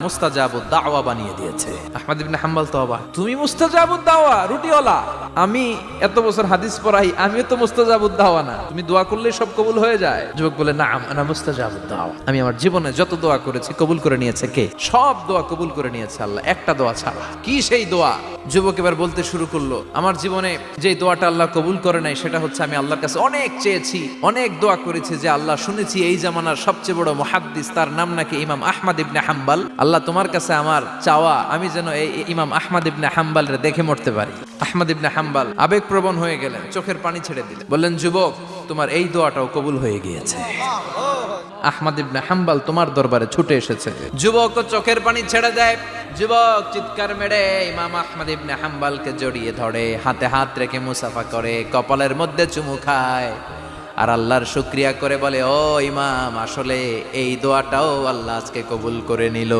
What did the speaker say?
মুস্তাজাবুদ দাওয়া বানিয়ে দিয়েছে। আহমদ ইবনে হাম্বল তো অবাক, তুমি মুস্তাজাবুদ দাওয়া রুটিওয়ালা, আমি এত বছর হাদিস পড়াই, আমিও তো মুস্তাজাবুদ দাওয়া না, তুমি দোয়া করলেই সব কবুল হয়ে যায়? যুবক বলে, নাম আনা মুস্তাজাবুদ দাওয়া, আমি আমার জীবনে যত দোয়া করেছি কবুল করে নিয়েছে কে? সব দোয়া কবুল করে নিয়েছে আল্লাহ, একটা দোয়া ছাড়া। কি সেই দোয়া? যুবক এবার বলতে শুরু করলো, আমার জীবনে যে দোয়াটা আল্লাহ কবুল করে নাই সেটা হচ্ছে আমি আল্লাহর কাছে অনেক চেয়েছি, অনেক দোয়া করেছি, যে আল্লাহ শুনেছি এই জামানার সবচেয়ে বড় মুহাদ্দিস, তার নাম নাকি ইমাম আহমদ ইবনে হাম্বল, আল্লাহ তোমার কাছে আমার চাওয়া আমি যেন এই ইমাম আহমদ ইবনে হাম্বলের দেখে মরতে পারি। আহমদ ইবনে হাম্বল আবেগপ্রবণ হয়ে গেলেন, চোখের পানি ছেড়ে দিলেন, বললেন, যুবক তোমার এই দোয়াটাও কবুল হয়ে গিয়েছে, আহমদ ইবনে হাম্বল তোমার দরবারে ছুটে এসেছে। যুবক চোখের পানি ছেড়ে দেয়, যুবক চিৎকার মেরে ইমাম আহমদ ইবনে হাম্বলকে জড়িয়ে ধরে, হাতে হাত রেখে মুসাফা করে, কপালের মধ্যে চুমু খায় আর আল্লাহর শুকরিয়া করে বলে, ও ইমাম, আসলে এই দোয়াটাও আল্লাহ আজকে কবুল করে নিল।